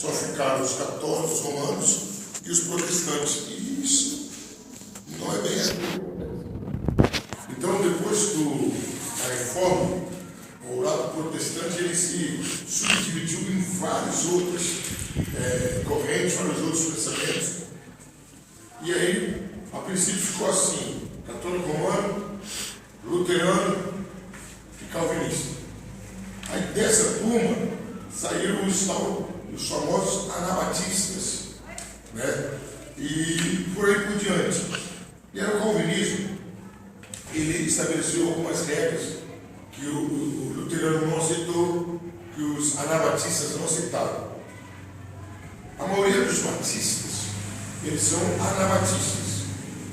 só ficaram os católicos romanos e os protestantes. E isso não é bem assim. Então, depois da reforma, o lado protestante ele se subdividiu em várias outras correntes, vários outros pensamentos. E aí, a princípio ficou assim: católico romano, luterano e calvinista. Aí dessa turma saíram os famosos anabatistas, né? E por aí por diante. E aí o calvinismo, ele estabeleceu algumas regras que o luterano não aceitou, que os anabatistas não aceitaram. A maioria dos batistas, eles são anabatistas.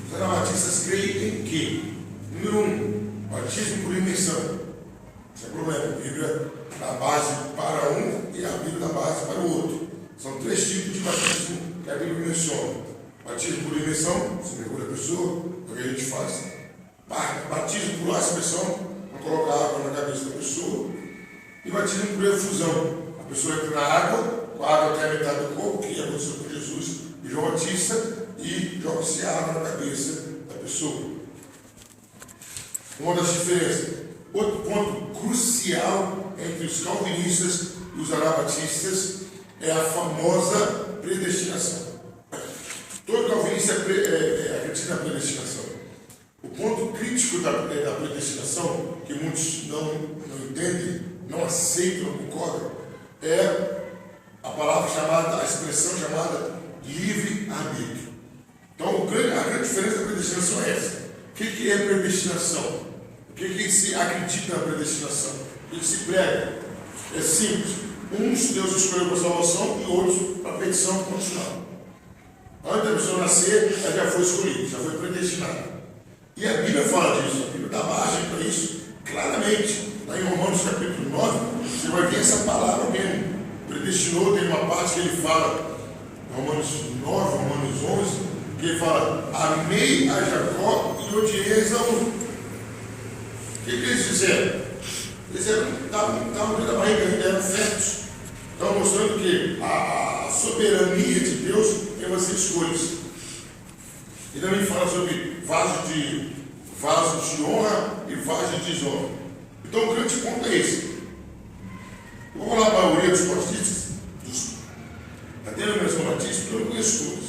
Os anabatistas creem em que? Número 1, batismo por imersão. Sem problema, a Bíblia dá base para um e a Bíblia dá base para o outro. São 3 tipos de batismo que a Bíblia menciona. Batismo por imersão, você mergulha a pessoa, é o que a gente faz. Batismo por aspersão, vamos colocar água na cabeça da pessoa. E batismo por efusão. A pessoa entra na água, com a água até a metade do corpo, que aconteceu com Jesus e João Batista, e joga-se água na cabeça da pessoa. Uma das diferenças. Outro ponto crucial entre os calvinistas e os anabatistas é a famosa predestinação. Todo calvinista acredita na predestinação. O ponto crítico da predestinação, que muitos não entendem, não aceitam, não concordam, é a expressão chamada livre-arbítrio. Então, a grande diferença da predestinação é essa. O que é predestinação? O que se acredita na predestinação? O que se prega? É simples. Uns Deus escolheu para salvação e outros para petição condicional. Antes da pessoa nascer, ela já foi escolhida, já foi predestinada. E a Bíblia fala disso, a Bíblia dá margem para isso claramente. Lá em Romanos capítulo 9, você vai ver essa palavra mesmo. Predestinou, tem uma parte que ele fala, Romanos 9, Romanos 11, que ele fala: amei a Jacó e odiei a Esaú. O que eles fizeram? Eles estavam dentro da barriga, ainda eram fetos. Estavam mostrando que a soberania de Deus tem umas escolhas. E também fala sobre vasos de honra e vasos de desonra. Então o grande ponto é esse. Vamos lá, a maioria dos batistas, até a denominação batista, eu não conheço todos.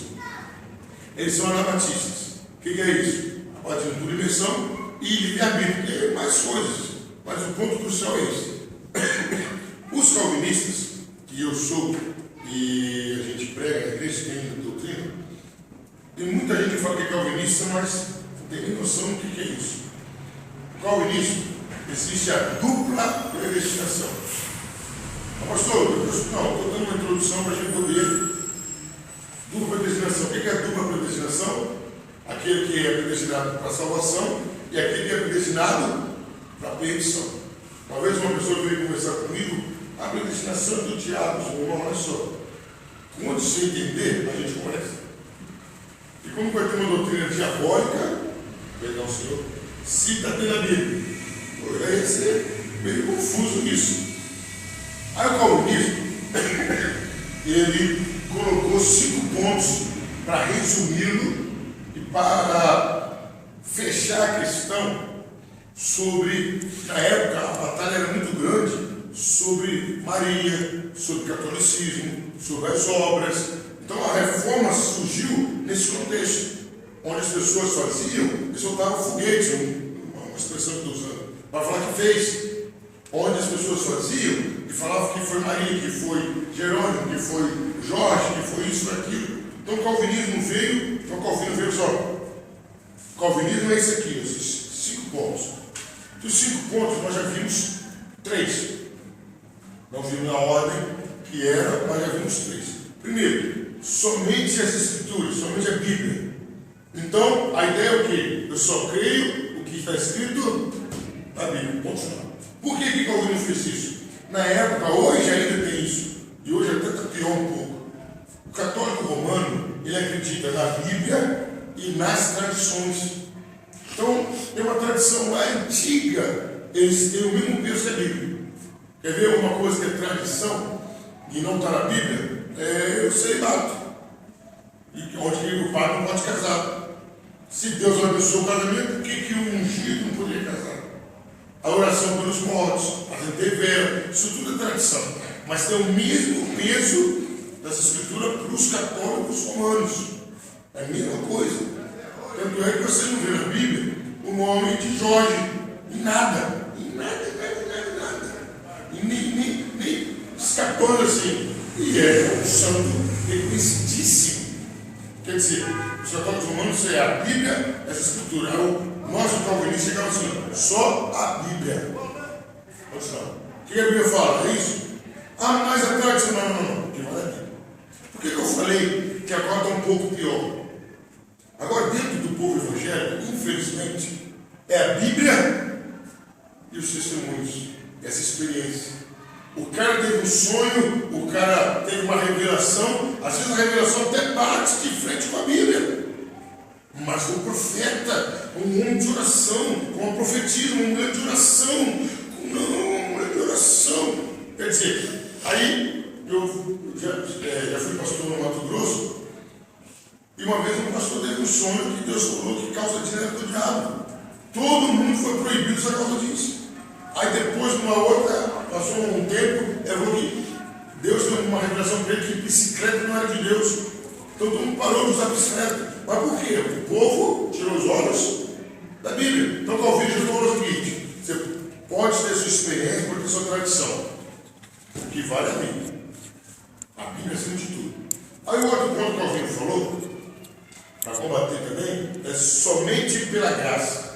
Eles são anabatistas. O que é isso? Batismo por imersão e livre-arbítrio. Tem mais coisas, mas o ponto crucial é esse. Os calvinistas, que eu sou, e a gente prega na igreja, tem a doutrina, tem muita gente que fala que é calvinista, mas não tem nem noção do que é isso. O calvinismo, existe a dupla predestinação. Pastor, não, estou dando uma introdução para a gente poder. Dupla predestinação. O que é a dupla predestinação? Aquele que é predestinado para a salvação e aquele que é predestinado para a perdição. Uma vez uma pessoa veio conversar comigo: a predestinação do diabo, não é só. Quando você entender, a gente conversa. E como vai ter uma doutrina diabólica, perdão, senhor, se está tendo a Bíblia, vai ser meio confuso isso. Aí o calvinismo, ele colocou 5 pontos para resumi-lo e para fechar a questão sobre, na época a batalha era muito grande, sobre Maria, sobre catolicismo, sobre as obras. Então a reforma surgiu nesse contexto, onde as pessoas faziam, eles soltavam foguetes, uma expressão que estou usando, para falar que fez. Onde as pessoas faziam e falavam que foi Maria, que foi Jerônimo, que foi Jorge, que foi isso, aquilo. Então o calvinismo veio, só. O calvinismo é esse aqui, esses 5 pontos. Dos 5 pontos nós já vimos 3. Não vimos na ordem que era, mas já vimos 3. Primeiro, somente as Escrituras, somente a Bíblia. Então a ideia é o quê? Eu só creio o que está escrito na Bíblia. Ponto final. Por que o calvinismo fez isso? Na época, hoje ainda tem isso, e hoje até pior um pouco. O católico romano, ele acredita na Bíblia e nas tradições. Então, tem uma tradição lá antiga, eles têm o mesmo peso que a Bíblia. Quer ver uma coisa que é tradição e não está na Bíblia? celibato. E onde o padre não pode casar. Se Deus abençoou o casamento, por que o ungido não poderia casar? A oração pelos mortos, a intervera, isso tudo é tradição. Mas tem o mesmo peso dessa escritura para os católicos romanos. É a mesma coisa. Tanto é que você não vê na Bíblia o nome de Jorge. Em nada. E nem escapando assim. E é um santo reconhecidíssimo. Quer dizer, os católicos romanos é a Bíblia, essa escritura. Nós, o calvinista, chegamos assim, só a Bíblia. O que a Bíblia fala? É isso? Mas a tradição, não. Que vale a Bíblia. Por que eu falei que agora está um pouco pior? Agora, dentro do povo evangélico, infelizmente, é a Bíblia e os testemunhos, essa experiência. O cara teve um sonho, o cara teve uma revelação, às vezes a revelação até bate de frente com a Bíblia. Mas o profeta, um homem de oração, uma profetisa, uma mulher de oração, uma mulher de oração. Quer dizer, aí eu já fui pastor no Mato Grosso, e uma vez um pastor teve um sonho que Deus falou que causa direta do diabo. Todo mundo foi proibido por causa disso. Aí depois, numa outra, passou um tempo, ele falou que Deus deu uma revelação para ele que bicicleta não era de Deus. Então todo mundo parou de usar bicicleta. Mas por quê? O povo tirou os olhos da Bíblia. Então Calvino já falou o seguinte: você pode ter sua experiência, pode ter sua tradição. O que vale é a Bíblia. A Bíblia acima de tudo. Aí o outro ponto que Calvino falou, para combater também, é somente pela graça.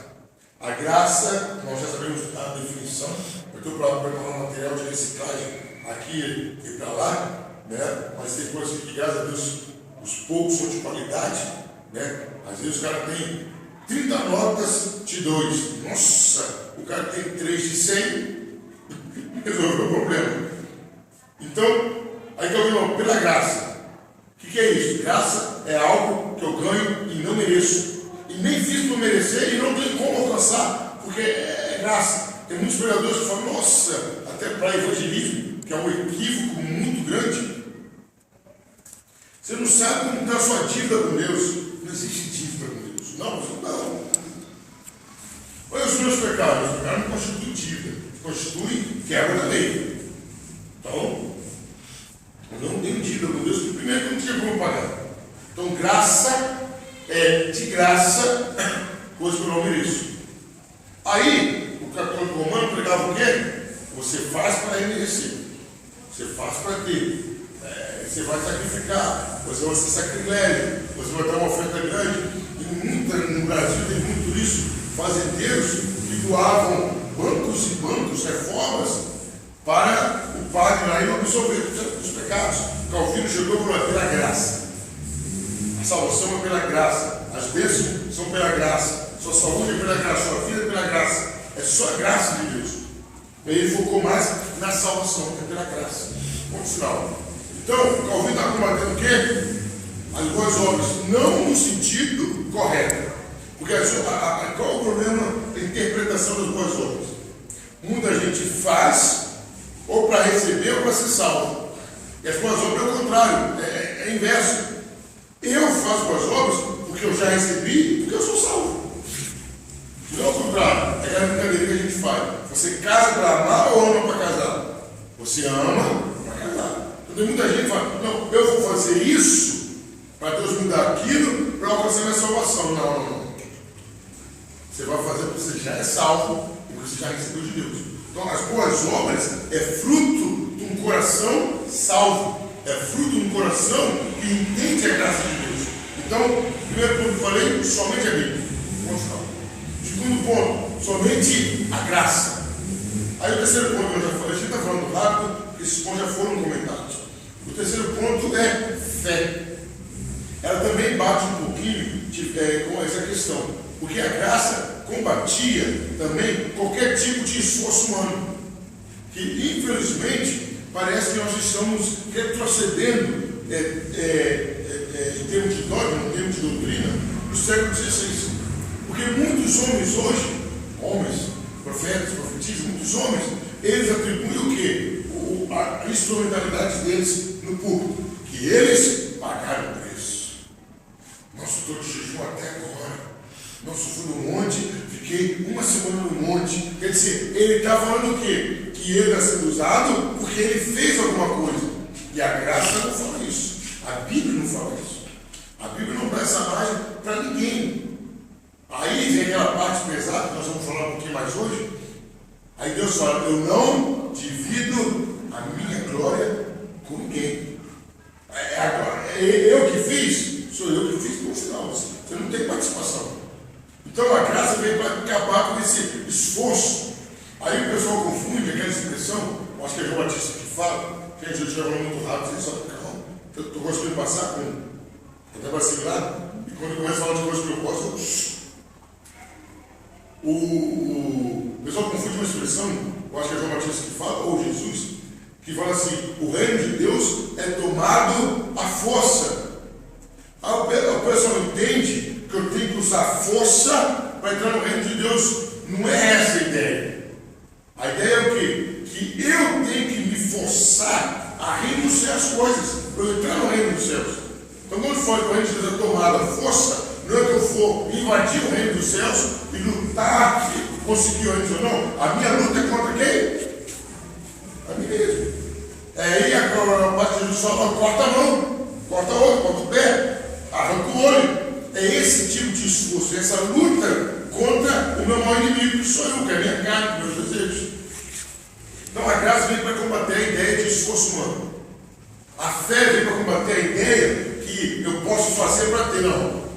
A graça, nós já sabemos a definição. Eu estou para preparar um material de reciclagem aqui e para lá, né? Mas tem coisas que, graças a Deus, os poucos são de qualidade, né? Às vezes o cara tem 30 notas de 2. Nossa, o cara tem 3 de 100, resolveu o problema. Então, aí que eu digo, pela graça. O que é isso? Graça é algo que eu ganho e não mereço. E nem fiz para merecer e não tem como alcançar, porque é graça. Tem muitos pregadores que falam, nossa, até para evangelismo, que é um equívoco muito grande. Você não sabe como está a sua dívida com Deus. Não existe dívida com Deus. Não. Olha os meus pecados. O pecado não constitui dívida, constitui quebra da lei. Então, eu não tenho dívida com Deus, porque primeiro eu não tinha como pagar. Então, graça é de graça, coisa que eu não mereço. Aí, o católico romano pregava o quê? Você faz para merecer. Você faz para ter. Você vai sacrificar. Você vai ser sacrilégio. Você vai dar uma oferta grande. E no Brasil tem muito isso. Fazendeiros que doavam bancos e bancos, reformas, para o padre lá e não absolver os pecados. Calvino chegou e falou: pela graça. A salvação é pela graça. As bênçãos são pela graça. Sua saúde é pela graça. Sua vida é pela graça. É só a graça de Deus. E ele focou mais na salvação, que é pela graça. Ponto final. Então, Calvino está combatendo o quê? As boas obras. Não no sentido correto. Porque qual é o problema da interpretação das boas obras? Muita gente faz ou para receber ou para ser salvo. E as boas obras é o contrário. É inverso. Eu faço boas obras porque eu já recebi e porque eu sou salvo. Não é o contrário. É aquela brincadeira que a gente faz. Você casa para amar ou ama para casar? Você ama para casar. Então tem muita gente que fala: não, eu vou fazer isso para Deus me dar aquilo para alcançar minha salvação. Não. Você vai fazer porque você já é salvo e porque você já recebeu de Deus. Então as boas obras é fruto de um coração salvo. É fruto de um coração que entende a graça de Deus. Então, primeiro ponto que eu falei, somente a Bíblia. Ponto final. Segundo ponto, somente a graça. Aí o terceiro ponto que eu já falei, a gente está falando rápido, porque esses pontos já foram comentados. O terceiro ponto é fé. Ela também bate um pouquinho com essa questão. Porque a graça combatia também qualquer tipo de esforço humano. Que, infelizmente, parece que nós estamos retrocedendo em termos de dogma, em termos de doutrina, do século XVI. Porque muitos homens hoje, profetas, profetisas, muitos homens, eles atribuem o quê? A instrumentalidade deles no público. Que eles ele está falando o quê? Que ele está sendo usado porque ele fez alguma coisa. E a graça não fala isso. A Bíblia não fala isso. A Bíblia não dá essa margem para ninguém. Aí vem aquela parte pesada que nós vamos falar um pouquinho mais hoje. Aí Deus fala, eu não divido a minha glória com ninguém. Agora, eu que fiz, sou eu que fiz no final. Você não tem participação. Então a graça veio para acabar com esse esforço. Aí o pessoal confunde aquela expressão, acho que é João Batista que fala, que a gente estiver falando muito rápido, você só calma. Eu estou gostando de passar com até vacilado, e quando eu começo a falar de coisa que eu posso, o pessoal confunde uma expressão, eu acho que é João Batista que fala, ou Jesus, que fala assim, o reino de Deus é tomado à força. Aí o pessoal entende que eu tenho que usar força para entrar no reino de Deus. Não é essa a ideia. A ideia é o quê? Que eu tenho que me forçar a renunciar as coisas para eu entrar no reino dos céus. Então quando for que o reino de Deus é tomado à força, não é que eu for invadir o reino dos céus e lutar e conseguir o reino dos céus. Não, a minha luta é contra quem? A mim mesmo. Aí agora a parte de Jesus fala, corta a mão, corta a outra, corta o pé, arranca o olho. É esse tipo de esforço, essa luta contra o meu maior inimigo, que sou eu, que é a minha carne, meus desejos. Então a graça vem para combater a ideia de esforço humano. A fé vem para combater a ideia que eu posso fazer para ter. Não.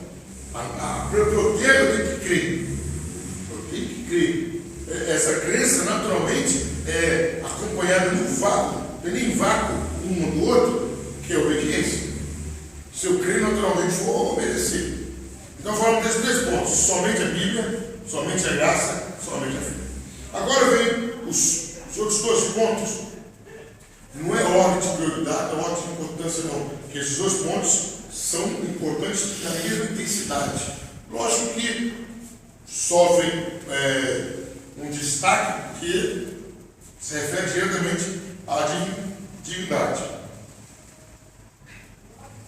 Para eu ter, eu tenho que crer. Eu tenho que crer. Essa crença, naturalmente, é acompanhada no vácuo. Não é nem vácuo um do outro, que é obediência. Se eu crer, naturalmente vou obedecer. Então falamos desses 3 pontos. Somente a Bíblia, somente a graça, somente a fé. Agora vem os outros 2 pontos. Não é ordem de prioridade, não é ordem de importância não. Porque esses 2 pontos são importantes na mesma intensidade. Lógico que sofrem um destaque que se refere diretamente à divindade.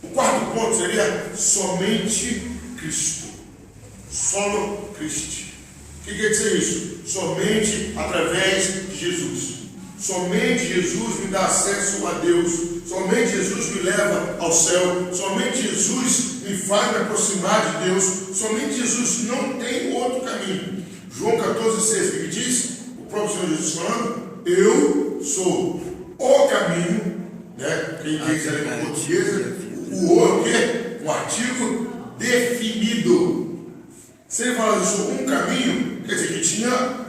O 4º ponto seria somente Cristo. Solo Christi. O que quer dizer isso? Somente através de Jesus. Somente Jesus me dá acesso a Deus. Somente Jesus me leva ao céu. Somente Jesus me faz me aproximar de Deus. Somente Jesus, não tem outro caminho. João 14,6, que diz, o próprio Senhor Jesus falando, eu sou o caminho, né? Quem diz ali na portuguesa, o é o quê? Um artigo definido. Se ele falar eu sou um caminho, quer dizer que tinha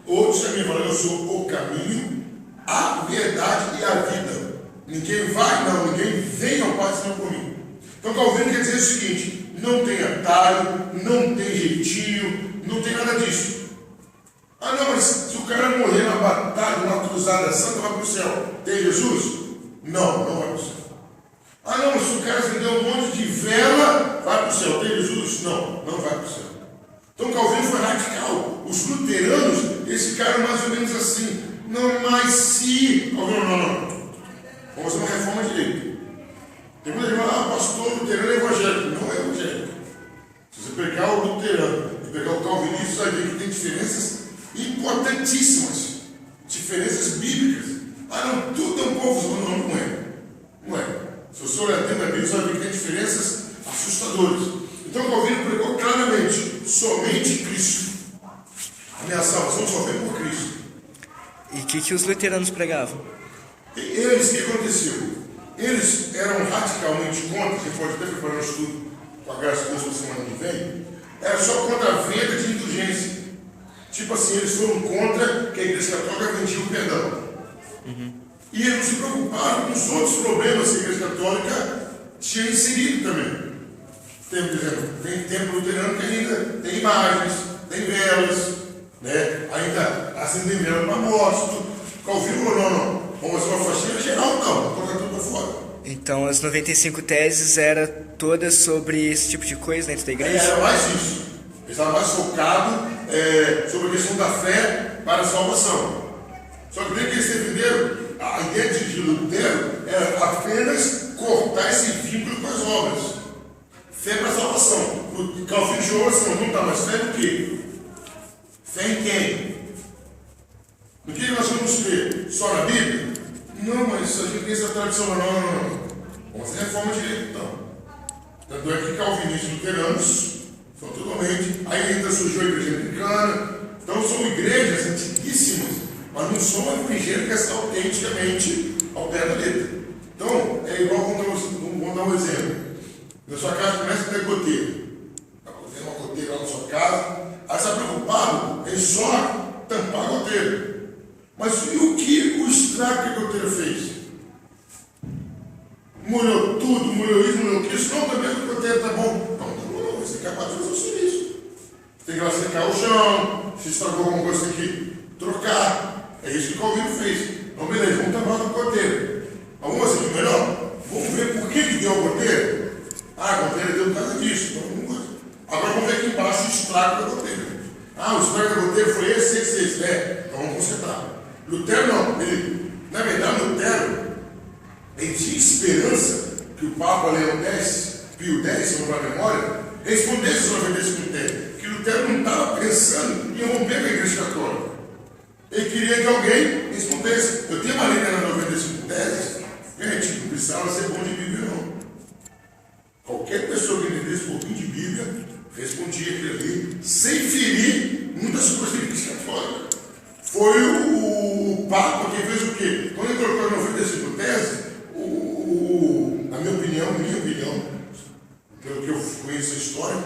outros caminhos. Falando eu sou o caminho, a verdade e a vida. Ninguém vai, não, ninguém vem ao Pai senão por mim. Então Calvino quer dizer o seguinte: não tem atalho, não tem jeitinho, não tem nada disso. Ah não, mas se o cara morrer na batalha, numa cruzada santa, vai para o céu. Tem Jesus? Não, não vai para o céu. Ah não, mas se o cara acender um monte de vela, vai para o céu. Tem Jesus? Não, não vai para o céu. Então Calvino foi radical. Os luteranos, eles ficaram mais ou menos assim. Não, mas se... Calvino, não. Vamos fazer uma reforma direita. Tem muita gente que fala, pastor luterano é evangélico. Não é evangélico. Se você pegar o luterano e pegar o calvinista, você vai ver que tem diferenças importantíssimas. Diferenças bíblicas. Ah não, tudo é um povo. Não, não é. Não é. Se você olhar dentro da Bíblia, você vai ver que tem diferenças assustadoras. Então Calvino pregou claramente, somente Cristo. A minha salvação só vem por Cristo. E o que os luteranos pregavam? Eles, o que aconteceu? Eles eram radicalmente contra, você pode até preparar um estudo com a graça de Deus para a semana que vem, era só contra a venda de indulgência. Tipo assim, eles foram contra que a Igreja Católica vendia o perdão. E eles não se preocuparam com os outros problemas que a Igreja Católica tinha inserido também. Tem templo luterano que ainda tem imagens, tem velas, né? Ainda acendem vela para morte. Calvino falou, não. Vamos fazer uma faxina geral, não. Colocar tudo para fora. Então as 95 teses eram todas sobre esse tipo de coisa dentro da igreja? Era mais isso. Eles estavam mais focados sobre a questão da fé para a salvação. Só que desde que eles defenderam, a ideia de Lutero era apenas cortar esse vínculo com as obras. Fé para a salvação. O Calvino chegou assim, não está mais fé do quê? Fé em quem? O que nós vamos crer? Só na Bíblia? Não, mas a gente tem essa tradição. Não. Vamos fazer reforma direita, então. Tanto é que calvinistas luteranos são totalmente. Aí ainda surgiu a igreja anglicana. Então são igrejas antiguíssimas, mas não são evangélicas autenticamente ao pé da letra. Então, é igual, vamos dar um exemplo. Na sua casa começa a ter goteira. Tem uma goteira lá na sua casa. Aí você está preocupado em só tampar a goteira. Mas e o estrago que a goteira fez? Molhou tudo, molhou isso, molhou aquilo. Não, também a goteira está bom. Não, você é capaz de fazer o serviço. Tem que lá secar o chão. Se estragou alguma coisa, tem que trocar. É isso que o Calvino fez. Então, beleza, vamos tampar a goteira. Mas vamos fazer melhor? Vamos ver por que deu a goteira. A goteira deu por causa disso. Então, vamos ver. Agora vamos ver aqui embaixo o estrago da goteira. O estrago da goteira foi esse. Então vamos consertar. Lutero não. Na verdade, Lutero tinha esperança que o Papa Leão X, Pio X, se não me memória, respondesse os 95 teses. Que Lutero não estava pensando em romper com a Igreja Católica. Ele queria que alguém respondesse. Eu tenho uma linha na 95 teses. Gente, não precisava ser bom de Bíblia, não. Qualquer pessoa que entendesse um pouquinho de Bíblia respondia aquilo ali, sem ferir muitas coisas da Igreja Católica. Foi o Papa que fez o quê? Quando ele colocou a 95 teses, na minha opinião, pelo que eu conheço a história,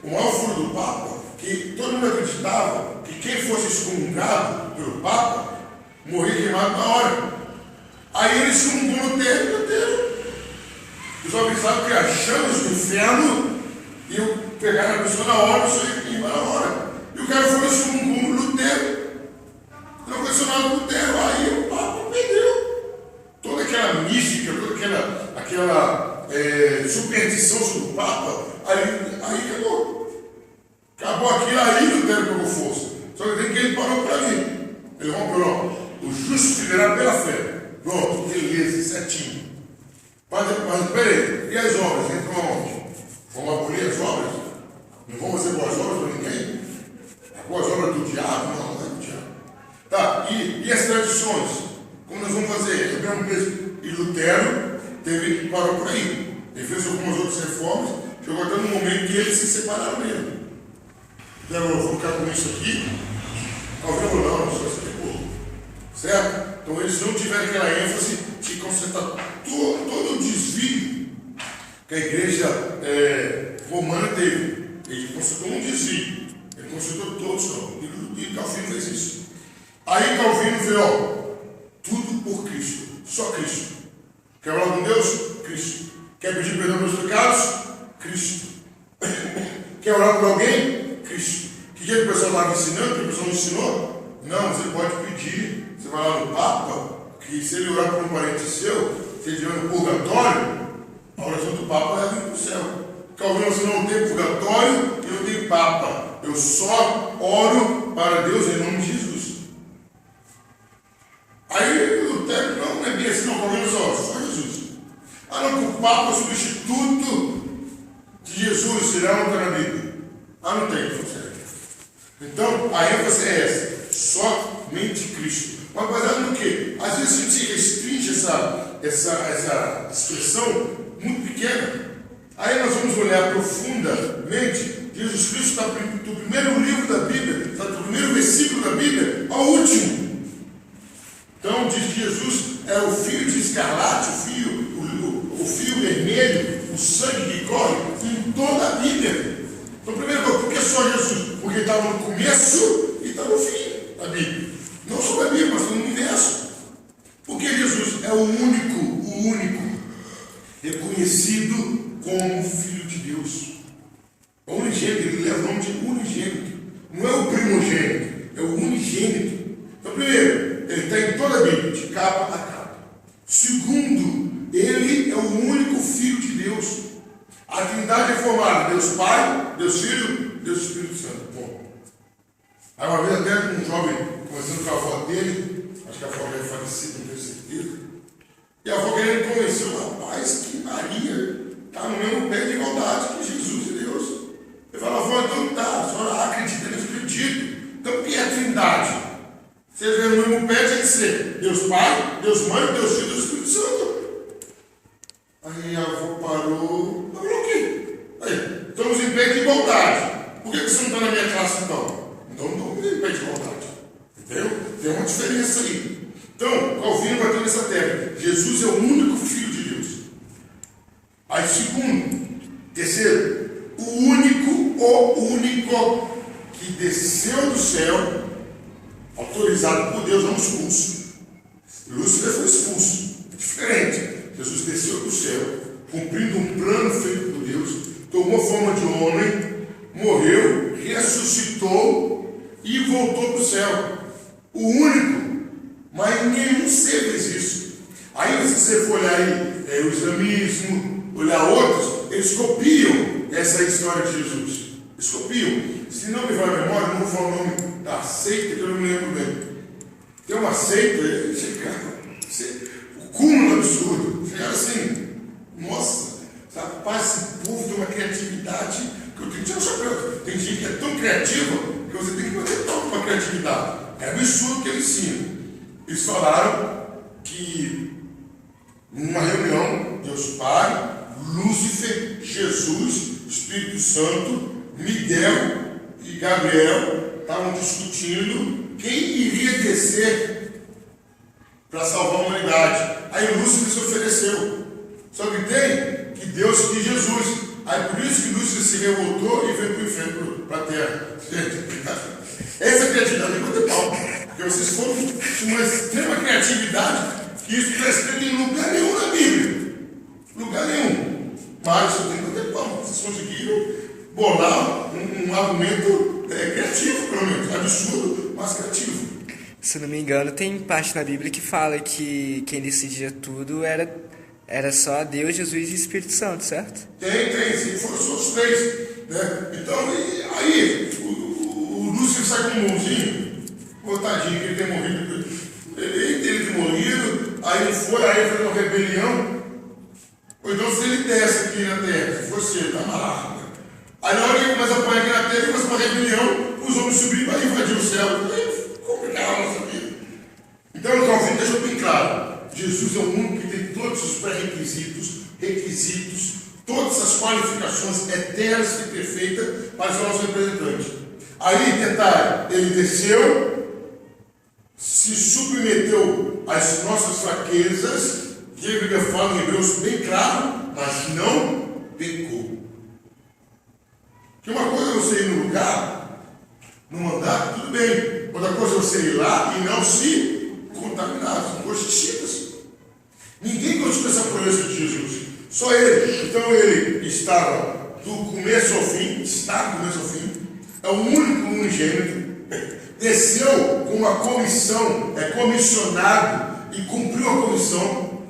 o maior furo do Papa, que todo mundo acreditava que quem fosse excomungado pelo Papa morria queimado na hora. Aí ele excomungou Lutero. Os homens sabem que as chamas do inferno iam pegar a pessoa na hora, isso ia queimar na hora. E o cara foi excomungou Lutero. Não aconteceu nada com Lutero. Aí o Papa perdeu. Toda aquela mística, toda aquela superstição sobre o Papa, aí acabou. Acabou aquilo, aí Lutero pegou força. Só que tem que ele parou para ali. Ele rompeu, o justo viverá pela fé. Pronto, beleza, certinho. Mas peraí, e as obras? Entram aonde? Vamos abolir as obras? Não vamos fazer boas obras para ninguém? As boas obras do diabo? Não é do diabo. Tá, e as tradições? Como nós vamos fazer? E Lutero parou por aí. Ele fez algumas outras reformas, chegou até no momento que eles se separaram mesmo. Então, eu vou ficar com isso aqui. Talvez não, só se pegou. Certo? Então eles não tiveram aquela ênfase de consertar todo o desvio que a igreja romana teve. Ele consertou um desvio. Ele consertou todos, não. E Calvino fez isso. Aí Calvino veio, tudo por Cristo. Só Cristo. Quer falar com Deus? Cristo. Quer pedir perdão pelos pecados? Cristo. Quer orar por alguém? Cristo. Que dia que o pessoal estava ensinando? Que o pessoal não ensinou? Não, você pode pedir. Você vai lá no Papa, que se ele orar por um parente seu, se ele estiver no purgatório, a oração do Papa leva ele para o céu. Calvino, você não tem purgatório e não tem Papa. Eu só oro para Deus em nome de Jesus. Aí Lutero, não é bem assim, não. Calvino só Jesus. Não, que o Papa é o substituto de Jesus, será não está na Bíblia. Não tem, não sei. Então, a ênfase é essa, somente Cristo. Mas baseado no quê? Às vezes a gente restringe essa expressão muito pequena. Aí nós vamos olhar profundamente. Jesus Cristo está do primeiro livro da Bíblia, está do primeiro versículo da Bíblia ao último. Então diz que Jesus é o fio de escarlate, o fio vermelho, o sangue que corre em toda a Bíblia. Então, primeiro, por que só Jesus? Porque estava no começo e está no fim da Bíblia. Não só da Bíblia, mas no universo. Porque Jesus é o único reconhecido como Filho de Deus. É o unigênito, ele leva o nome de unigênito. Não é o primogênito, é o unigênito. Então, primeiro, ele está em toda a Bíblia, de capa a capa. Segundo, ele é o único Filho de Deus. A Trindade é formada, Deus Pai, Deus Filho, Deus Espírito Santo. Bom. Aí uma vez até um jovem conversando com a avó dele, acho que a avó dele é falecida, não tenho certeza. E a avó querendo convencer o rapaz que Maria está no mesmo pé de igualdade que Jesus e Deus. Ele fala, avó, então tá, a senhora acredita, eu acredito. Então o que é a Trindade? Você vê no mesmo pé, Deus Mãe, Deus Filho e Deus Espírito Santo. Aí a avó parou o quê? Aí, estamos em pé de igualdade. Por que você não está na minha classe então? Então não estamos em pé de igualdade. Entendeu? Tem uma diferença aí. Então, Calvino bateu nessa tecla. Jesus é o único Filho de Deus. Aí, segundo, terceiro, o único que desceu do céu, autorizado por Deus, não expulso. Lúcifer foi expulso. É diferente. Jesus desceu do céu, cumprindo um plano feito por Deus, tomou forma de homem, morreu, ressuscitou e voltou para o céu. O único, mas nenhum ser fez isso. Aí, se você for olhar aí, o islamismo, olhar outros, eles copiam essa história de Jesus. Eles copiam. Se não me vai a memória, não vou falar o nome da seita, que eu não me lembro bem. Tem uma seita, o cúmulo do absurdo. Chegaram assim, nossa, rapaz, esse povo tem uma criatividade que eu tenho que tirar o chapéu. Tem gente que é tão criativa que você tem que bater palma para a criatividade. É absurdo o que eles ensinam. Eles falaram que numa reunião, Deus Pai, Lúcifer, Jesus, Espírito Santo, Miguel e Gabriel estavam discutindo quem iria descer para salvar a humanidade. Aí Lúcifer se ofereceu. Só que tem que Deus quis Jesus. Aí por isso que Lúcifer se revoltou e veio para o inferno, para a terra. Essa é a criatividade de bater palma. Porque vocês foram de uma extrema criatividade que isso não está escrito em lugar nenhum na Bíblia. Lugar nenhum. Mas você tem que bater palma. Vocês conseguiram bolar um argumento criativo, pelo menos. Absurdo, mas criativo. Se não me engano, tem parte na Bíblia que fala que quem decidia tudo era só Deus, Jesus e Espírito Santo, certo? Tem, sim, foram só os três. Né? Então, aí, o Lúcifer sai com um mãozinho, tadinho, que ele tem morrido. Ele tem morrido, aí ele foi, aí fez uma rebelião. Ou então, se ele desce aqui na terra, se fosse ele, tá amarrado. Né? Aí, na hora que ele começa a apanhar aqui na terra, ele faz uma rebelião, os homens subirem para invadir o céu. Complicado a nossa vida. Então, o Calvino deixou bem claro: Jesus é o único que tem todos os pré-requisitos, todas as qualificações eternas e perfeitas para ser nosso representante. Aí, detalhe, ele desceu, se submeteu às nossas fraquezas, que a Bíblia fala em Hebreus bem claro, mas não pecou. Que uma coisa é você ir no lugar, no mandato, tudo bem. Outra coisa é você ir lá e não se contaminar, são coisas distintas. Ninguém gostou dessa promessa de Jesus, só ele. Então ele estava do começo ao fim, é o único unigênito, desceu com uma comissão, é comissionado e cumpriu a comissão.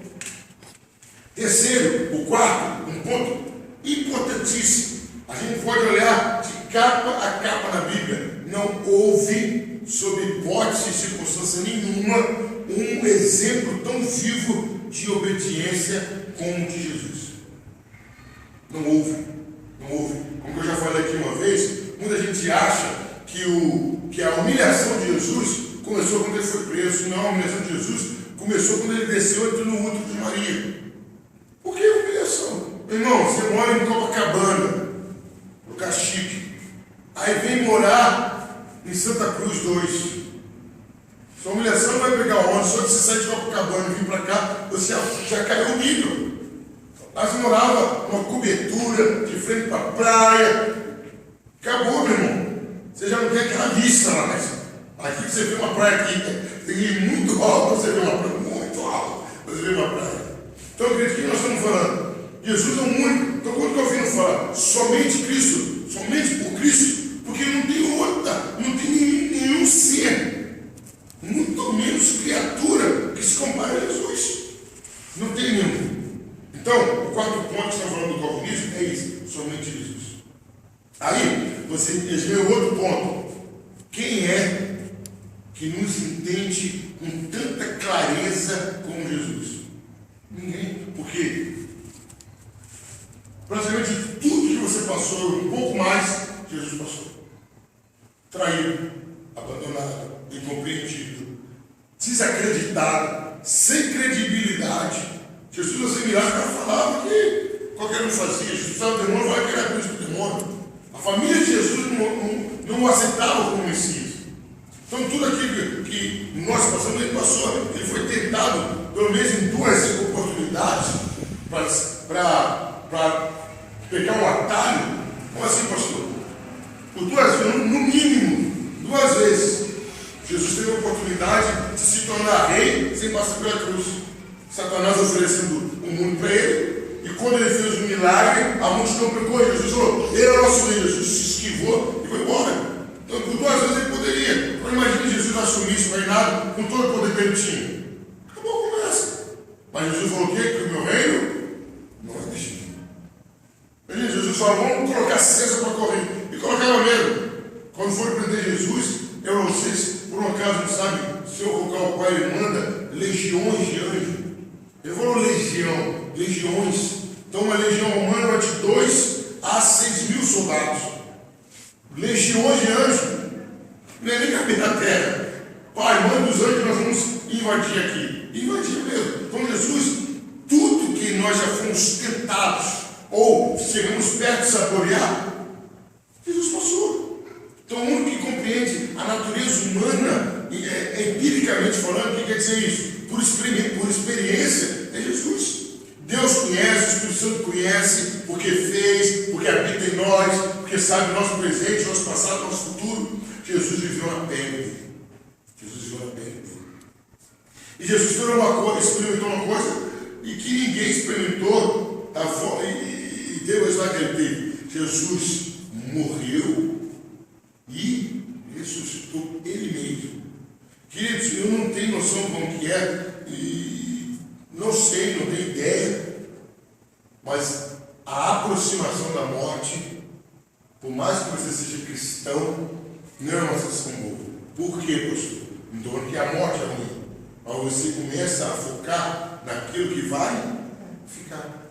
Terceiro, o quarto, um ponto importantíssimo. A gente pode olhar de capa a capa na Bíblia. Não houve, sob hipótese e circunstância nenhuma, um exemplo tão vivo de obediência como o de Jesus. Não houve. Como eu já falei aqui uma vez, muita gente acha que a humilhação de Jesus começou quando ele foi preso. Não, a humilhação de Jesus começou quando ele desceu e entrou no útero de Maria. Por que humilhação? Irmão, você mora em Copacabana, lugar chique. Aí vem morar em Santa Cruz 2. Sua humilhação não vai pegar onde? Só que você sai de Copacabana e vir para cá, você já caiu o nível. Lá você morava numa cobertura, de frente para a praia. Acabou, meu irmão. Você já não tem aquela vista mais. Aqui você vê uma praia aqui, tem que ir muito alto, você vê uma praia muito alta, você vê uma praia. Então, querido, o que nós estamos falando? Jesus é o único. Então, quando eu ouvindo falar somente Cristo, somente por Cristo, porque não tem outra, não tem nenhum ser, muito menos criatura que se compare a Jesus. Não tem nenhum. Então, o quarto ponto que está falando do calvinismo é isso, somente Jesus. Aí, você vê o outro ponto. Quem é que nos entende com tanta clareza como Jesus? Ninguém. Por quê? Praticamente tudo que você passou, um pouco mais, Jesus passou. Traído, abandonado, incompreendido, desacreditado, sem credibilidade. Jesus fazia milagre, o cara falava que qualquer um fazia. Jesus estava demônio, vai criar coisa do demônio. A família de Jesus não o aceitava como Messias. Então tudo aquilo que nós passamos, ele passou. Ele foi tentado, pelo menos em 2 oportunidades, para pegar um atalho. Como assim, pastor? Por 2 vezes, no mínimo, 2 vezes. Jesus teve a oportunidade de se tornar rei sem passar pela cruz. Satanás oferecendo o mundo para ele. E quando ele fez o milagre, a multidão pegou e Jesus falou: ele é o nosso rei. Jesus se esquivou e foi embora. Então, por 2 vezes ele poderia. Agora imagine Jesus assumisse o reinado com todo o poder que ele tinha. Acabou a conversa. Mas Jesus falou o quê? Que o meu reino não é deste mundo. Imagina, Jesus falou: vamos colocar cinza para correr. E colocava mesmo. Quando foram prender Jesus, eu não sei se por um acaso não sabe, se eu colocar o Pai, ele manda legiões de anjos. Ele falou legião, legiões. Então uma legião romana vai de 2 a 6 mil soldados. Legiões de anjos. Não é nem caber na terra. Pai, manda os anjos, nós vamos invadir aqui. Invadir mesmo. Então Jesus, tudo que nós já fomos tentados, ou chegamos perto de saborear, Jesus passou. Então o único que compreende a natureza humana, empiricamente falando, o que quer dizer isso? Por experiência, é Jesus. Deus conhece, o Espírito Santo conhece, porque fez, porque habita em nós, porque sabe o nosso presente, nosso passado, nosso futuro. Jesus viveu na pele dele. Jesus viveu na pele dele. E Jesus experimentou uma coisa e que ninguém experimentou e teve o resultado que ele teve. Jesus morreu e ressuscitou ele mesmo. Queridos, eu não tenho noção de como que é, e não sei, não tenho ideia, mas a aproximação da morte, por mais que você seja cristão, não é uma sensação boa. Por quê, pastor? Não estou falando que a morte é ruim, mas você começa a focar naquilo que vai ficar.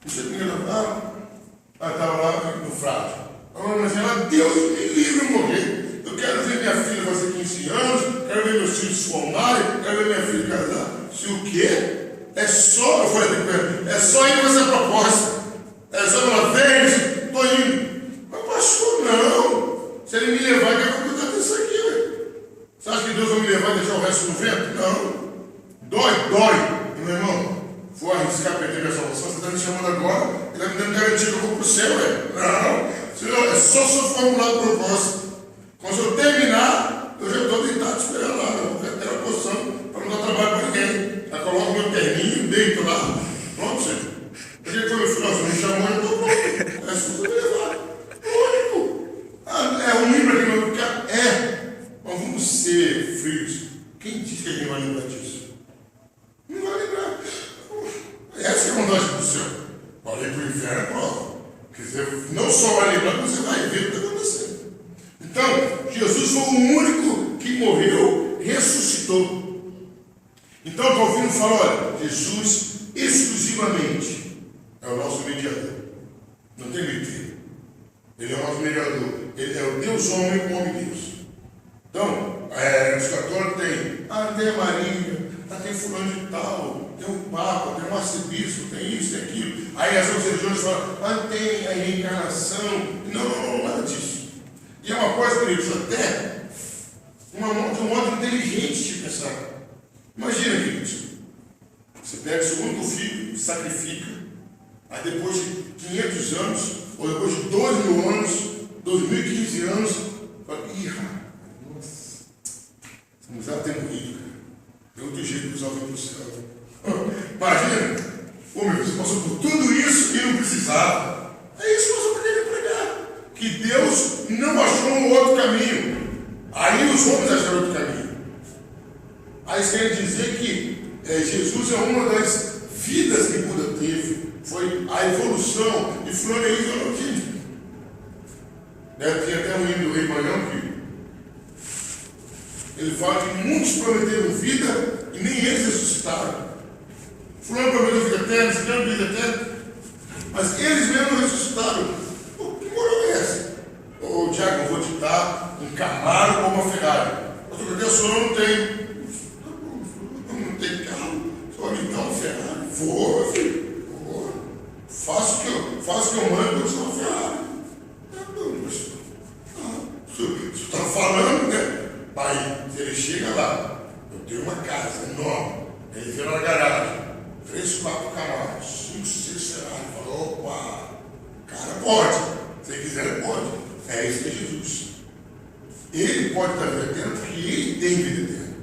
Você estava lá no frágil. Mas ela, Deus me livre de morrer. Eu quero ver minha filha fazer 15 anos, quero ver meus filhos se formarem, quero ver minha filha casar. Se o quê? É só, eu falei, é só ir fazer a proposta. É só falar, vem, estou indo. Mas pastor, não. Se ele me levar, que eu vou cuidar disso aqui, velho. Você acha que Deus vai me levar e deixar o resto no vento? Não. Dói, meu irmão. Vou arriscar perder minha salvação, você está me chamando agora, ele está me dando garantia que eu vou para o céu, velho. Não. É só seu formulário de proposta. Quando eu terminar, eu já estou deitado esperando lá. Eu vou ter a posição para não dar trabalho para ninguém. Já coloco meu terninho, deito lá. Pronto, senhor. Porque quando eu fui, me chamou, eu estou pronto. É isso que eu vou levar. Único. É ruim para quem vai ficar? É. Mas vamos ser frios. Quem diz que a gente vai lembrar disso? Não vai lembrar. Essa é a vontade do céu. Falei para o inferno, prova. Você não só vai lembrar, mas você vai ver o que está acontecendo. Então, Jesus foi o único que morreu, ressuscitou. Então, Calvino fala: olha, Jesus exclusivamente é o nosso mediador. Não tem meio termo. Ele é o nosso mediador. Ele é o Deus homem, o homem Deus. Então, os católicos têm a Maria, tem fulano de tal, tem um Papa, tem um arcebispo, tem isso, tem aquilo. Aí as outras religiões falam, tem a reencarnação. Não, nada disso. E é uma coisa, queridos, até de um modo inteligente de pensar. Imagina, queridos, você pega o seu único filho, sacrifica, aí depois de 500 anos, ou depois de 2.000 anos, 2015 anos, fala, nossa, não precisava ter morrido, cara. É outro jeito que precisava ir para o céu. Imagina, você passou por tudo isso e não precisava. É isso que nós vamos querer pregar. Que Deus não achou um outro caminho. Aí os homens acharam outro caminho. Aí isso quer dizer que Jesus é uma das vidas que Buda teve. Foi a evolução. E fulano é isso, eu não tive. Tem até um hino do Rei Maranhão que ele fala que muitos prometeram vida e nem eles ressuscitaram. Fulano prometeu vida eterna, ciclano vida eterna, mas eles mesmos ressuscitaram. Que moral é essa? Ô Tiago, eu vou te dar um Camaro ou uma Ferrari. Mas o que eu sou não tem. Não tem Faço o que eu mando quando você está falando. Você está falando, né? Aí ele chega lá, eu tenho uma casa enorme, ele vê na garagem, 3, 4 camadas, 5, 6 cenários, fala, opa, cara pode, se ele quiser pode. É isso que é Jesus. Ele pode dar vida eterna porque ele tem vida eterna.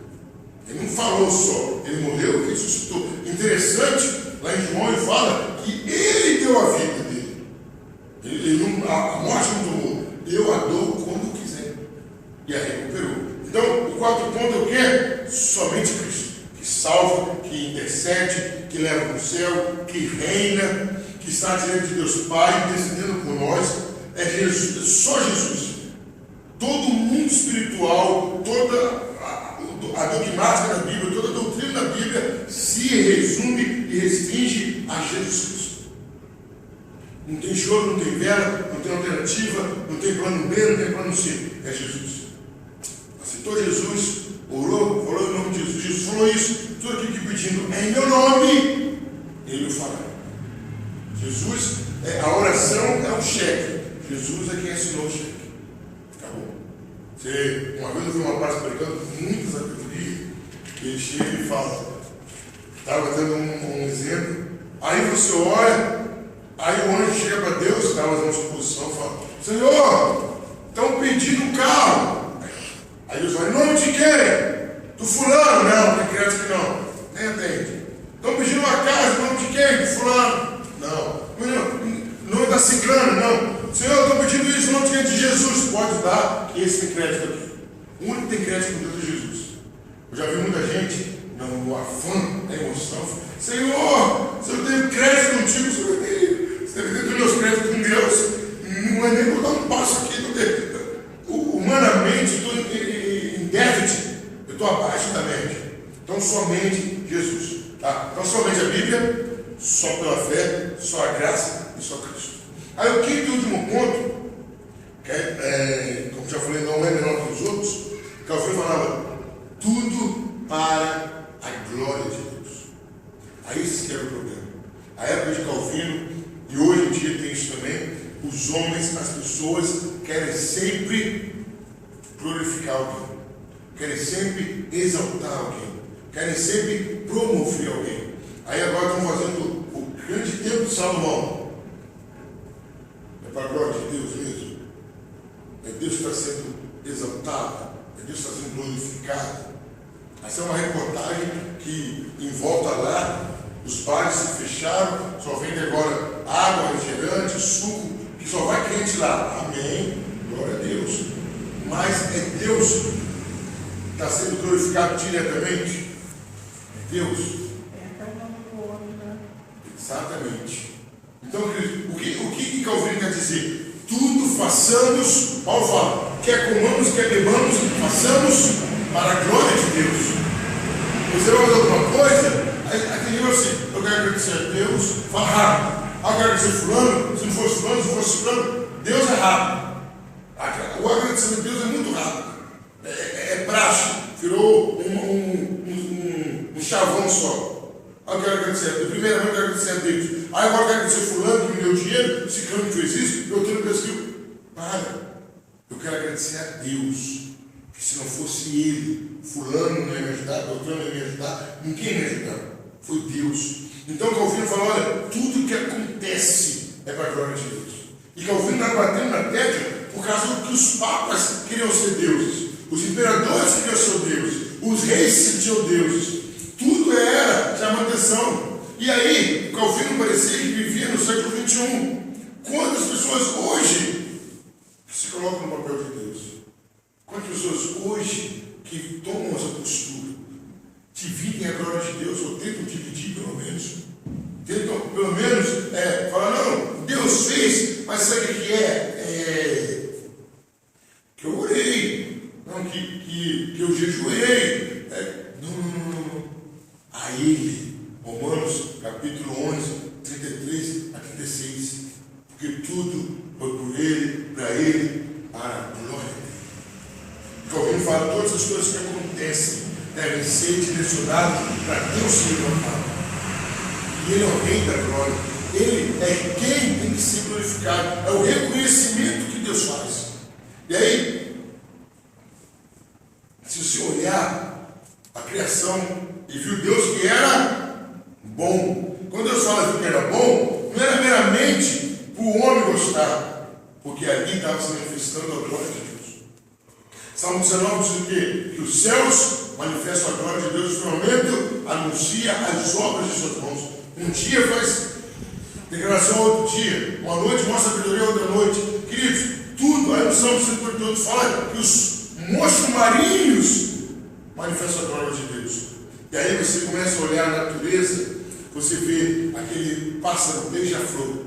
Ele não falou só, ele morreu e ressuscitou. Interessante, lá em João ele fala que ele deu a vida dele. A morte não tomou. Eu a dou quando quiser. E a recuperou. Então, o quarto ponto é o quê? Somente Cristo. Que salva, que intercede, que leva para o céu, que reina, que está diante de Deus Pai, decidindo por nós. É Jesus, só Jesus. Todo o mundo espiritual, toda a dogmática da Bíblia, toda a doutrina da Bíblia se resume e restringe a Jesus Cristo. Não tem choro, não tem vela, não tem alternativa, não tem plano B, não tem plano C. É Jesus. Aceitou Jesus, orou, falou em nome de Jesus. Jesus falou isso, tudo aquilo que pedindo em meu nome, ele o fará. Jesus, a oração é um cheque. Jesus é quem assinou o cheque. Acabou. Uma vez eu vi uma parte pregando muita sabedoria, ele chega e fala, estava dando um exemplo, aí você olha, aí o anjo chega para Deus, estava fazendo uma suposição, fala, Senhor, estão pedindo um carro. Aí Deus fala, em nome de quem? Do fulano? Não, tem crédito que não, nem atende. Estão pedindo uma casa, em nome de quem? Do fulano? Não. Não da ciclano, não. Senhor, estão pedindo isso, em nome de quem? De Jesus. Pode dar, que esse tem crédito aqui. O único que tem crédito com Deus é Jesus. Eu já vi muita gente, no afã, na emoção, Senhor, se eu tenho crédito contigo, você deve ter meus créditos com Deus. Não é nem por dar um passo aqui. Humanamente, estou em déficit. Eu estou abaixo da média. Então, somente Jesus. Tá? Então, somente a Bíblia, só pela fé, só a graça e só Cristo. Aí, o quinto e último ponto, que como já falei, não é menor que os outros, Calvino falava, tudo para a glória de Deus. Aí esse que era o problema. A época de Calvino, e hoje em dia tem isso também, os homens, as pessoas querem sempre glorificar alguém, querem sempre exaltar alguém, querem sempre promover alguém. Aí agora estão fazendo o grande templo de Salomão. É para a glória de Deus mesmo. É Deus que está sendo exaltado, é Deus que está sendo glorificado. Essa é uma reportagem que em volta lá, os bares se fecharam, só vende agora água, refrigerante, suco, que só vai crente lá. Amém, glória a Deus. Mas é Deus que está sendo glorificado diretamente. É Deus. Exatamente. Então, o que Calvino quer dizer? Tudo façamos, Paulo fala, quer comamos, quer bebamos, façamos para a glória de Deus. Você vai fazer alguma coisa, aí tem gente assim, eu quero agradecer a Deus, fala rápido. Eu quero agradecer fulano, se não fosse fulano, se fosse fulano, Deus é rápido. O agradecimento de Deus é muito rápido. É praxe, virou um chavão só. Eu quero agradecer a Deus. Primeiramente, eu quero agradecer a Deus. Aí agora eu quero agradecer fulano que me deu dinheiro, ciclano que fez isso, eu tenho que aquilo. Para. Eu quero agradecer a Deus. Que se não fosse Ele, fulano não ia me ajudar, doutor não ia me ajudar, ninguém ia me ajudar. Foi Deus. Então Calvino fala, olha, tudo que acontece é para a glória de Deus. E Calvino está batendo na tecla por causa do que os papas queriam ser deuses, os imperadores queriam ser deuses, os reis se sentiam deuses. Tudo era chamar atenção. E aí, Calvino parecia que vivia no século XXI. Quantas pessoas hoje se colocam no papel de Deus? Quantas pessoas hoje que tomam essa postura, dividem a glória de Deus, ou tentam dividir pelo menos, tentam pelo menos falar, não, Deus fez, mas sabe o que é? Que eu orei, não, que eu jejuei. Não. A Ele, Romanos capítulo 11, 33 a 36, porque tudo foi por Ele, para a glória dele. Calvino fala, todas as coisas que acontecem devem ser direcionadas para Deus se levantar. E Ele é o Rei da glória, Ele é quem tem que ser glorificado. É o reconhecimento que Deus faz. E aí, se você olhar a criação e viu Deus que era bom. Quando Deus fala que era bom, não era meramente para o homem gostar, porque ali estava se manifestando a glória de Deus. Salmo 19 diz o quê? Que os céus manifestam a glória de Deus, o firmamento anuncia as obras de suas mãos. Um dia faz declaração ao outro dia, uma noite mostra a sabedoria a outra noite. Queridos, tudo, aí no Salmo 148 fala que os monstros marinhos manifestam a glória de Deus. E aí você começa a olhar a natureza, você vê aquele pássaro beija-flor.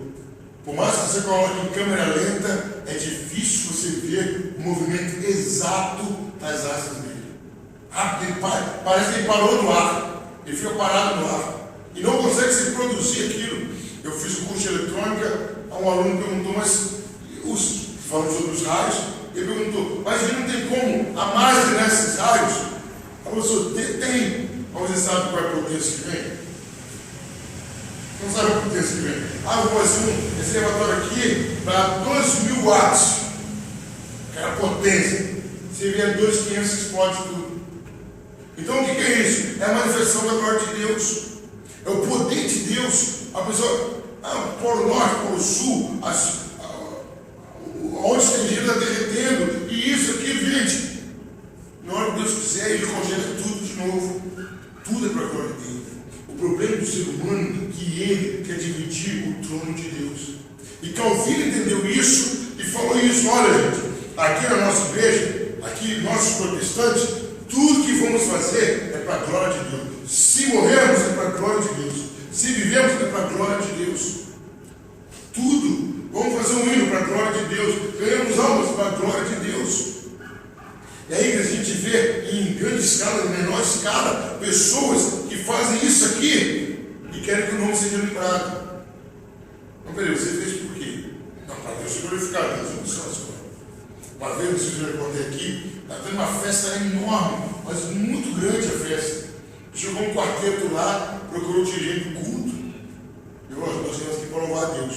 Por mais que você coloque em câmera lenta, é difícil você ver o movimento exato das asas dele. Parece que ele parou no ar, ele fica parado no ar e não consegue se produzir aquilo. Eu fiz o curso de eletrônica, um aluno perguntou, mas falando sobre os raios, ele perguntou, mas ele não tem como armazenar esses raios? A professora, tem. Mas você sabe qual é a potência que vem? Não sabe a potência que vem. Vou fazer esse elevatório aqui para 12.000 watts. Que é a potência. Se vier 2.500, explode tudo. Então o que é isso? É a manifestação da glória de Deus. É o poder de Deus. A pessoa, Polo Norte, Polo Sul, onde tem gelo está derretendo, e isso aqui, gente. Na hora que Deus quiser, Ele congela tudo de novo. Tudo é para a glória dele. O problema do ser humano é que ele quer dividir o trono de Deus. E Calvino entendeu isso e falou isso. Olha, gente, aqui na nossa igreja, aqui nossos protestantes, tudo que vamos fazer é para a glória de Deus. Se morrermos é para a glória de Deus. Se vivemos é para a glória de Deus. Tudo. Vamos fazer um hino para a glória de Deus. Ganhamos almas para a glória de Deus. E aí a gente vê em grande escala, em menor escala, pessoas que fazem isso aqui e querem que o nome seja lembrado. Não, peraí, você fez por quê? Não, para Deus se glorificar, Deus não são as coisas. Uma vez, não sei se eu já contei aqui, está tendo uma festa enorme, mas muito grande a festa. Chegou um quarteto lá, procurou o dirigente do culto. Eu nós viemos aqui para louvar a Deus.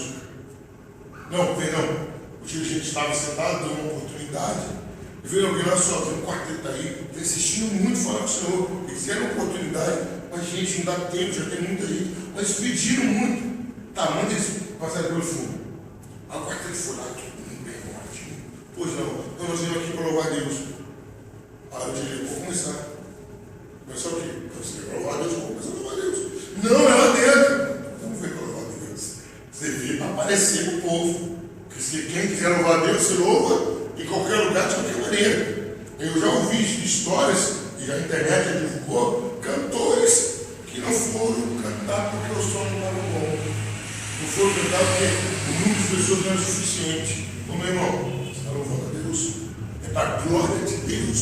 Não, perdão, o dirigente estava sentado, deu uma oportunidade. E veio alguém lá só, tem um quarteto aí, está insistindo muito falar com o Senhor. Eles querem uma oportunidade, mas gente, não dá tempo, já tem muita gente. Mas pediram muito. Tá, manda eles passarem pelo fundo. Aí o quarteto foi lá, todo mundo bem forte. Pois não, nós viemos aqui para louvar a Deus. Aí eu diria, vou começar. Começar o quê? Você quer louvar a Deus? Vou começar a louvar a Deus. Não, é lá dentro. Vamos ver para louvar a Deus. Você vê para aparecer para o povo. Porque quem quiser louvar a Deus, se louva em qualquer lugar, de qualquer maneira. Eu já ouvi histórias, e a internet já divulgou, cantores que não foram cantar porque o som não estava bom. Não foram cantar porque o número de pessoas não é suficiente. Ô meu irmão, você está louvando a Deus? É para a glória de Deus.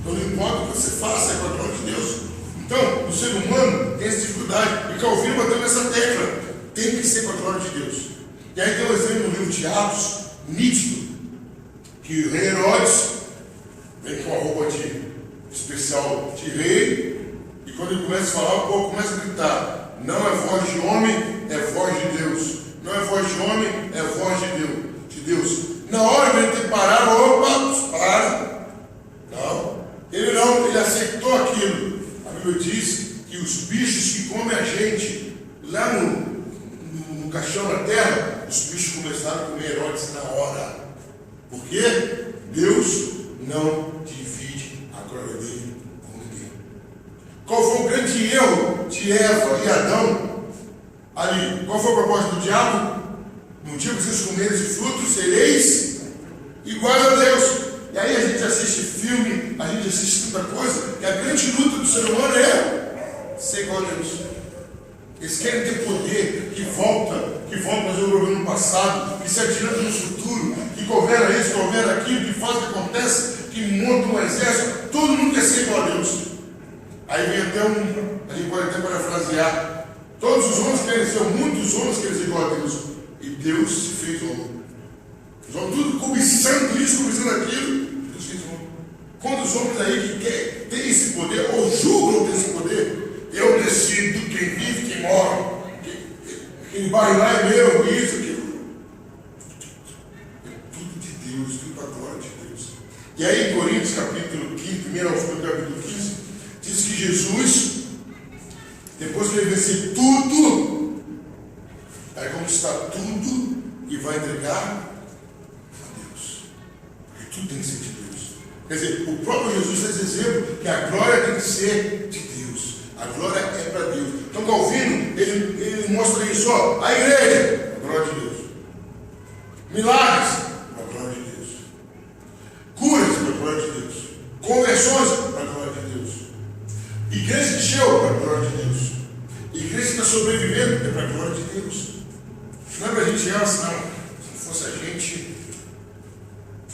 Então não importa o que você faça, é para a glória de Deus. Então, o ser humano tem essa dificuldade. E Calvino bateu nessa tecla. Tem que ser para a glória de Deus. E aí tem um exemplo no livro de Atos, nítido, que o rei Herodes vem com uma roupa especial de rei, e quando ele começa a falar, o povo começa a gritar: não é voz de homem, é voz de Deus. Não é voz de homem, é voz de Deus. Na hora de ele ter parado, opa, para. Não, ele aceitou aquilo. A Bíblia diz que os bichos que comem a gente lá no caixão da terra, os bichos começaram a comer Herodes na hora. Porque Deus não divide a glória dele com ninguém. Qual foi o grande erro de Eva e Adão? Ali, qual foi o propósito do diabo? No dia que vocês comerem esse fruto, sereis iguais a Deus. E aí a gente assiste filme, a gente assiste tanta coisa, que a grande luta do ser humano é ser igual a Deus. Eles querem ter poder que volta a fazer o governo no passado, que se adianta no futuro, que governa isso, governa aquilo, que faz o que acontece, que monta um exército. Todo mundo quer ser igual a Deus. Aí vem até a gente pode até parafrasear: todos os homens querem ser, muitos homens querem ser igual a Deus. E Deus se fez homem. Os homens tudo cobiçando isso, cobiçando aquilo. Deus fez homem. Quantos homens aí que têm esse poder, ou julgam ter esse poder? Eu decido quem vive, quem morre. Aquele bairro lá é meu, isso, aquilo. É tudo de Deus, tudo para a glória de Deus. E aí em Coríntios capítulo 15, 1 aos Coríntios capítulo 15, diz que Jesus, depois que ele vencer tudo, vai conquistar tudo e vai entregar a Deus. Porque tudo tem que ser de Deus. Quer dizer, o próprio Jesus faz exemplo que a glória tem que ser de Deus. A glória é para Deus. Então Calvino, ele mostra isso, ó, a igreja, a glória de Deus. Milagres, a glória de Deus. Curas, a glória de Deus. Conversões, a glória de Deus. Igreja que encheu, para a glória de Deus. Igreja que está sobrevivendo, é para a glória de Deus. Não é para a gente chegar assim, não. Se fosse a gente,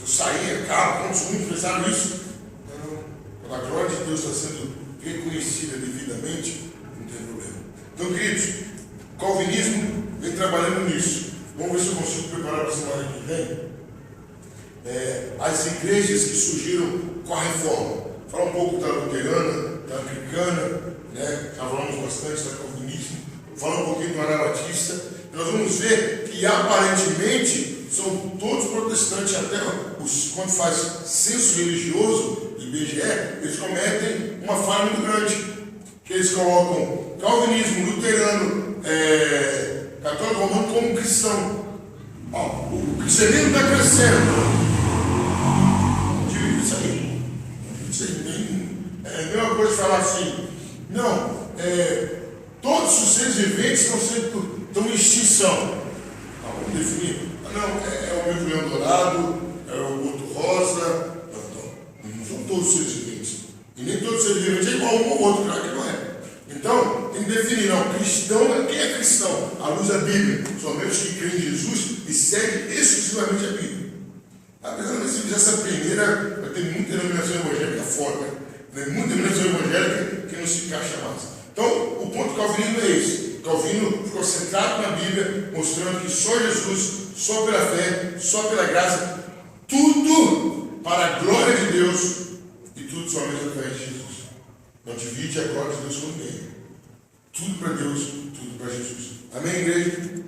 eu saía, carro, muitos pensaram isso. Não. Quando a glória de Deus está sendo reconhecida devidamente, não tem problema. Então, queridos, o calvinismo vem trabalhando nisso. Vamos ver se eu consigo preparar para a semana que vem. As igrejas que surgiram com a reforma. Falar um pouco da luterana, da anglicana, né? Já falamos bastante da calvinismo. Falar um pouquinho do anabatista. Nós vamos ver que aparentemente são todos protestantes, até quando faz censo religioso, IBGE, eles cometem uma falha muito grande, que eles colocam calvinismo, luterano, católico romano como cristão. O cristianismo está crescendo. Isso aí é a mesma coisa de falar assim, não, todos os seres viventes estão em extinção. Vamos definir. Não, é o meu leão dourado, é o boto rosa. Não são todos os seres viventes. E nem todos os seres viventes é igual um ou outro, claro que não é. Então, tem que definir, não, cristão, quem é cristão? À luz da Bíblia, somente os que creem em Jesus e seguem exclusivamente a Bíblia. Apesar de essa primeira, vai ter muita denominação evangélica fora, né? Tem muita denominação evangélica que não se encaixa mais. Então, o ponto do calvinismo é esse. O Calvino ficou centrado na Bíblia, mostrando que só Jesus, só pela fé, só pela graça, tudo para a glória de Deus e tudo somente através de Jesus. Não divide a glória de Deus com ninguém. Tudo para Deus, tudo para Jesus. Amém, igreja?